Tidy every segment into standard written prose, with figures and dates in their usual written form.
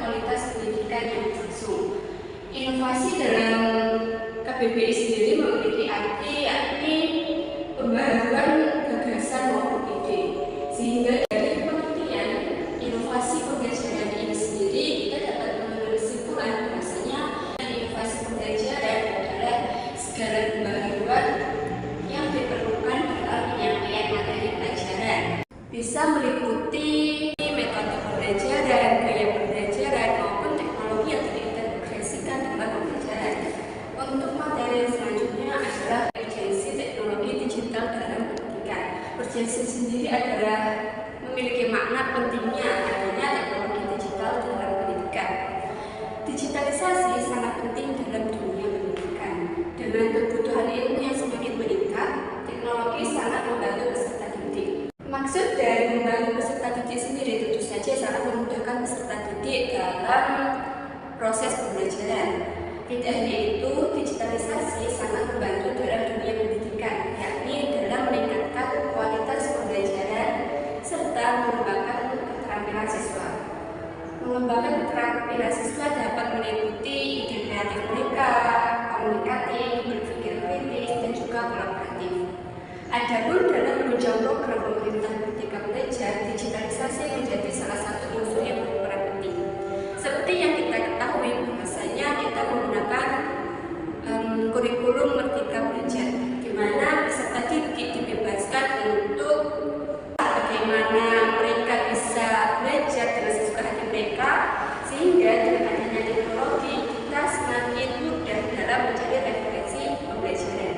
kualitas pendidikan yang berlangsung. Inovasi dalam KBBI sendiri memiliki arti yakni pembaharuan gagasan maupun ide, sehingga dari pengertian inovasi pembelajaran ini sendiri kita dapat mengambil kesimpulan bahwasanya inovasi pembelajaran adalah segala pembaharuan yang diperlukan dalam penyampaian materi pelajaran. Bisa meliputi metode pembelajaran, gaya pembelajaran maupun teknologi yang terintegrasikan dalam pembelajaran. Untuk materi selanjutnya adalah urgensi teknologi digital dalam pendidikan. Urgensi sendiri adalah memiliki makna pentingnya adanya teknologi digital dalam pendidikan. Digitalisasi sangat penting dalam dunia pendidikan. Dengan kebutuhan ilmu yang semakin meningkat, teknologi sangat membantu peserta didik. Maksud dari membantu peserta didik sendiri tentu saja sangat memudahkan peserta didik dalam proses pembelajaran. Tidak hanya itu, digitalisasi sangat membantu dalam dunia pendidikan, yakni dalam meningkatkan kualitas pembelajaran serta mengembangkan keterampilan siswa. Mengembangkan keterampilan siswa dapat meliputi ide kreatif mereka, komunikatif, berpikir kritis, dan juga kolaboratif. Adapun dalam menunjang program pemerintah Merdeka Belajar, digitalisasi menjadi salah satu unsur yang berperan penting. Seperti yang kita ketahui, bahwasanya kita menggunakan kurikulum Merdeka Belajar, di mana peserta didik dibebaskan untuk bagaimana mereka bisa belajar dengan sesuka hati mereka, sehingga dengan adanya teknologi kita semakin mudah dalam mencari referensi pembelajaran.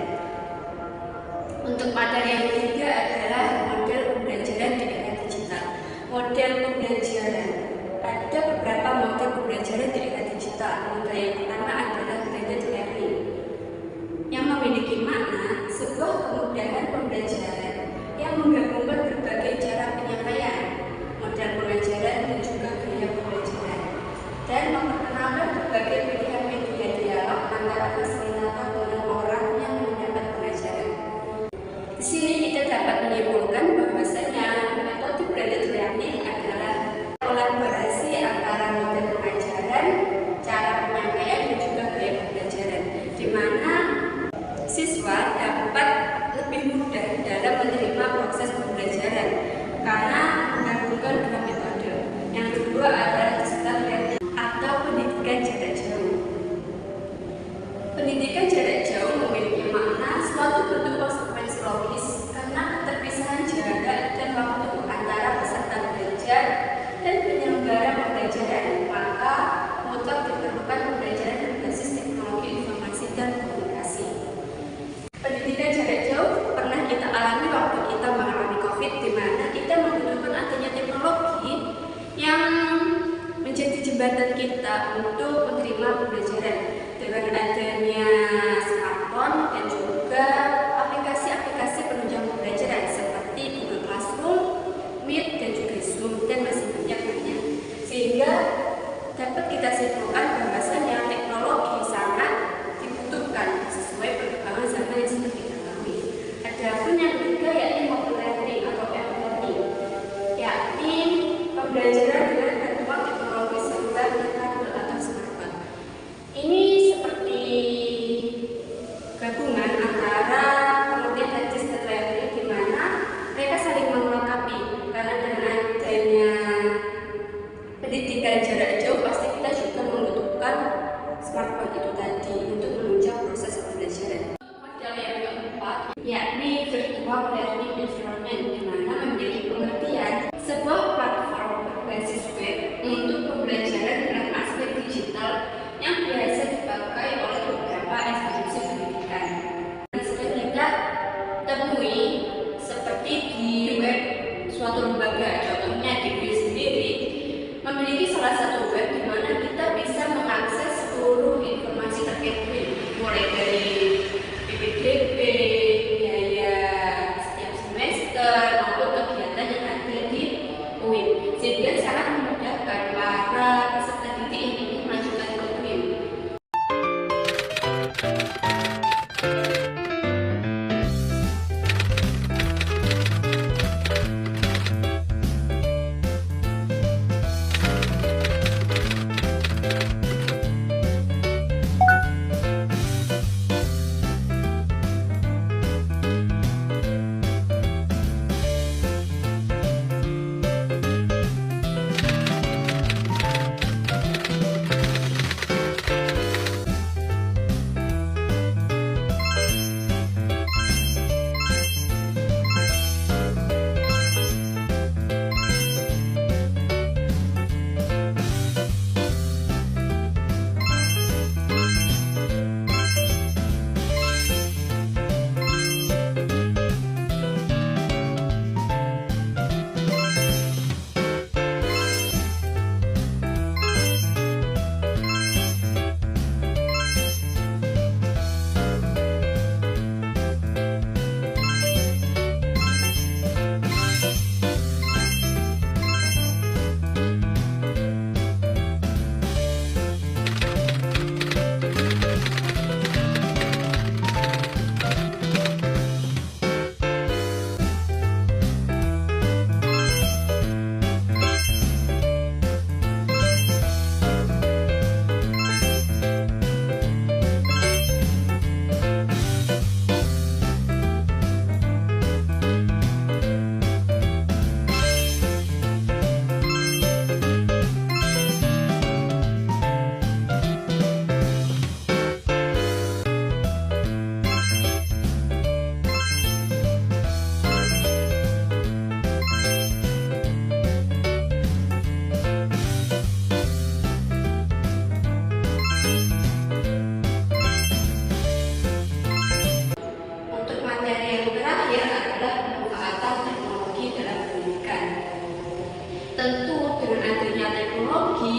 Untuk materi yang ketiga adalah model pembelajaran di era digital. Model pembelajaran, ada beberapa model pembelajaran di era digital. Model yang pertama adalah blended learning, yang memiliki makna sebuah kemudahan pembelajaran yang menggabungkan berbagai cara penyampaian, model pengajaran dan juga gaya pembelajaran, dan memperkenalkan berbagai pilihan media dialog antara fasilitator dengan orang yang mendapat pengajaran. Di sini kita dapat menyimpulkan bahwasanya metode blended learning adalah kolaborasi antara model pengajaran, cara penyampaian dan juga gaya pembelajaran, di mana siswa dapat lebih mudah dalam menerima proses pembelajaran karena menggabungkan dua metode. Yang kedua adalah distance learning atau pendidikan jarak jauh. Pendidikan jarak jauh memiliki makna suatu bentuk konsekuensi logis karena keterpisahan jarak dan waktu antara peserta belajar dan penyelenggara pembelajaran. Maka mutlak diperlukan pembelajaran berbasis teknologi informasi dan komunikasi. Pendidikan jarak jauh pernah kita alami waktu kita mengalami COVID, di mana kita membutuhkan adanya teknologi yang menjadi jembatan kita untuk menerima pembelajaran dengan adanya smartphone dan juga aplikasi-aplikasi penunjang pembelajaran seperti Google Classroom, Meet, dan juga Zoom, dan masih banyak lainnya. Sehingga dapat kita simpulkan bahwasanya teknologi sangat dibutuhkan sesuai perkembangan zaman yang sedang kita lalui. Adapun yang ketiga yakni mobile learning atau e-learning, yakni pembelajaran dengan bantuan teknologi seluler dan tablet atau smartphone. Ini seperti gabungan antara pengertian dan distance learning, di mana mereka saling melengkapi. Karena dengan adanya pendidikan jarak jauh pasti kita juga membutuhkan smartphone itu tadi untuk menunjang proses pembelajaran. Model yang keempat yakni virtual learning environment, di mana memiliki pengertian sebuah platform berbasis web untuk pembelajaran dengan aspek digital yang biasa dipakai oleh beberapa institusi pendidikan. Sering kita temui seperti di web suatu lembaga, contohnya di UI sendiri memiliki salah satu web di mana kita bisa mengakses seluruh informasi terkait UI, mulai dari PPDB, biaya setiap semester maupun kegiatan yang ada di UI, sehingga sangat memudahkan para peserta didik yang ingin melanjutkan ke UI. Tentu dengan adanya teknologi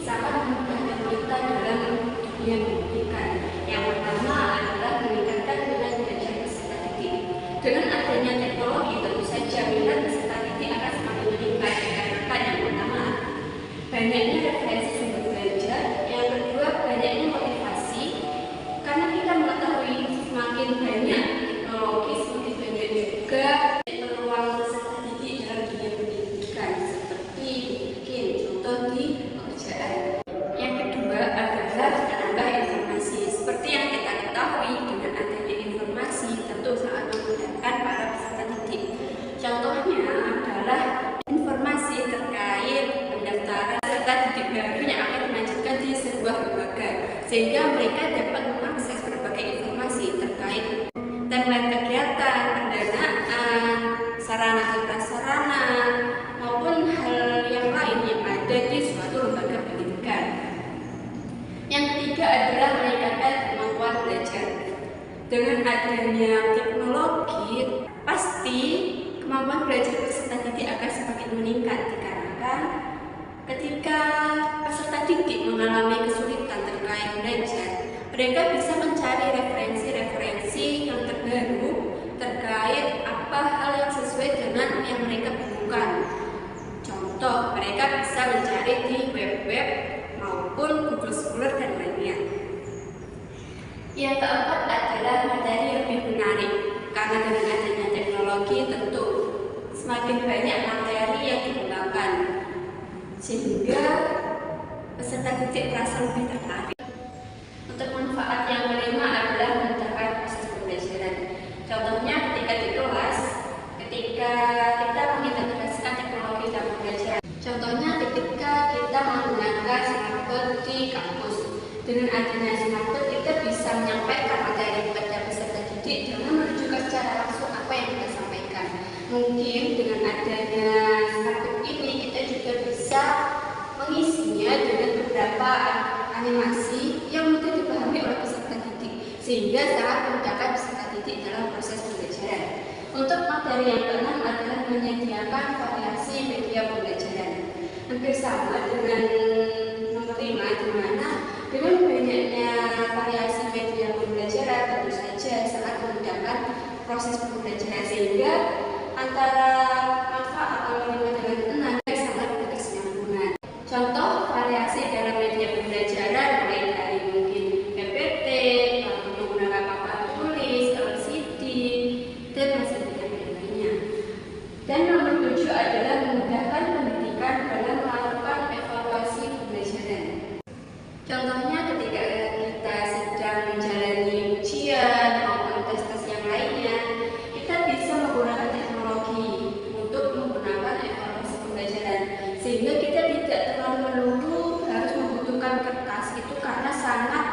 sangat memudahkan kita dalam dunia pendidikan. Yang pertama adalah meningkatkan minat belajar peserta didik. Dengan adanya teknologi tentu saja minat peserta didik akan semakin meningkat dikarenakan yang pertama banyaknya referensi sumber belajar, yang kedua banyaknya motivasi karena kita mengetahui semakin banyak teknologi semakin banyak juga peluang peserta didik dalam dunia pendidikan seperti mungkin contoh di pekerjaan. Yang kedua adalah menambah informasi. Seperti yang kita ketahui dengan adanya informasi tentu sangat memudahkan para peserta didik. Contohnya adalah informasi terkait pendaftaran peserta didik baru yang akan dilanjutkan di sebuah lembaga, sehingga mereka dapat mengakses berbagai informasi terkait template kegiatan, pendanaan, sarana dan prasarana, maupun hal yang lain yang ada di suatu lembaga pendidikan. Yang ketiga adalah meningkatkan kemampuan belajar. Dengan adanya teknologi, pasti kemampuan belajar peserta didik akan semakin meningkat dikarenakan ketika peserta didik mengalami kesulitan terkait belajar, mereka bisa mencari referensi-referensi yang terbaru terkait apa hal yang sesuai dengan yang mereka butuhkan. Contoh, mereka bisa mencari di web-web maupun Google Scholar dan lainnya. Yang keempat adalah materi lebih menarik. Karena dengan adanya teknologi tentu semakin banyak materi yang dikembangkan, sehingga peserta didik merasa lebih tertarik. Untuk manfaat yang kelima adalah memudahkan proses pembelajaran. Contohnya ketika di kelas, ketika kita mengintegrasikan teknologi dalam pembelajaran. Contohnya ketika kita menggunakan smartboard di kampus. Dengan adanya smartboard kita bisa menyampaikan materi kepada peserta didik dengan menunjukkan secara langsung apa yang kita sampaikan. Mungkin dengan adanya smartboard ini kita juga bisa mengisinya dengan beberapa animasi yang mudah dipahami oleh peserta didik, sehingga sangat memudahkan peserta didik dalam proses pembelajaran. Untuk materi yang keenam adalah menyediakan variasi media pembelajaran. Hampir sama dengan nomor 5, di mana dengan banyaknya variasi media pembelajaran tentu saja sangat memudahkan proses pembelajaran, sehingga antara manfaat atau 5 dengan 6 sangat berkesinambungan. Contoh variasi dalam media pembelajaran mulai dari mungkin PPT, menggunakan papan tulis, LCD, dan masih banyak lainnya. Dan nomor 7 adalah memudahkan pendidikan dalam melakukan evaluasi pembelajaran. Contohnya ketika kita sedang menjalani ujian maupun tes-tes yang lainnya, kita bisa menggunakan teknologi untuk menggunakan evaluasi pembelajaran, sehingga kita tidak terlalu melulu harus membutuhkan kertas itu karena sangat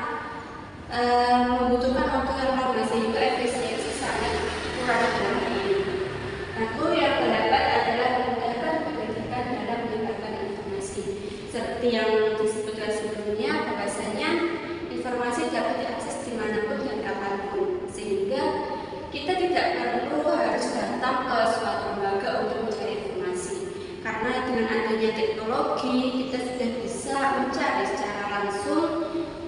membutuhkan waktu yang lama, sehingga efisiensi sangat kurang dalam ini. Lalu yang keempat adalah memudahkan pendidikan dalam menyebarkan informasi. Seperti yang disebutkan sebelumnya, bahwasanya informasi dapat diakses dimanapun dan kapanpun, sehingga kita tidak perlu harus datang ke suatu lembaga untuk mencari informasi. Karena dengan adanya teknologi, kita sudah bisa mencari secara langsung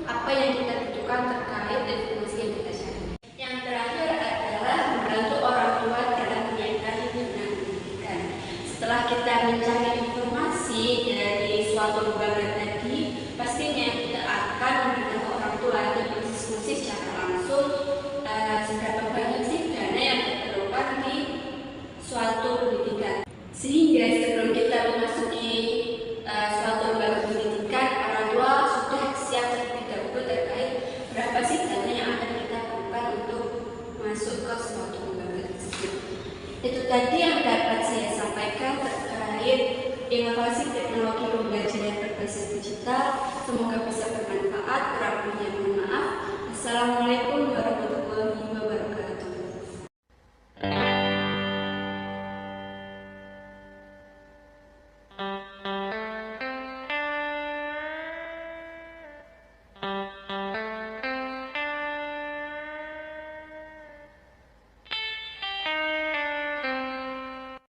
apa yang kita butuhkan terkait informasi yang kita cari. Yang terakhir adalah membantu orang tua dalam menyiapkan pendidikan. Setelah kita mencari informasi dari suatu lembaga tadi, pastinya kita akan memberitahu orang tua dan berdiskusi secara langsung seberapa banyak sih dana yang diperlukan di suatu pendidikan. Sehingga sebelum kita memasuki suatu lembaga pendidikan, orang tua sudah siap terlebih dahulu terkait berapa sih dana yang akan kita perlukan untuk masuk ke suatu lembaga tersebut. Itu tadi yang dapat saya sampaikan terkait inovasi teknologi pembelajaran berbasis digital. Semoga bisa bermanfaat. Kurang lebihnya mohon maaf. Assalamualaikum warahmatullahi wabarakatuh.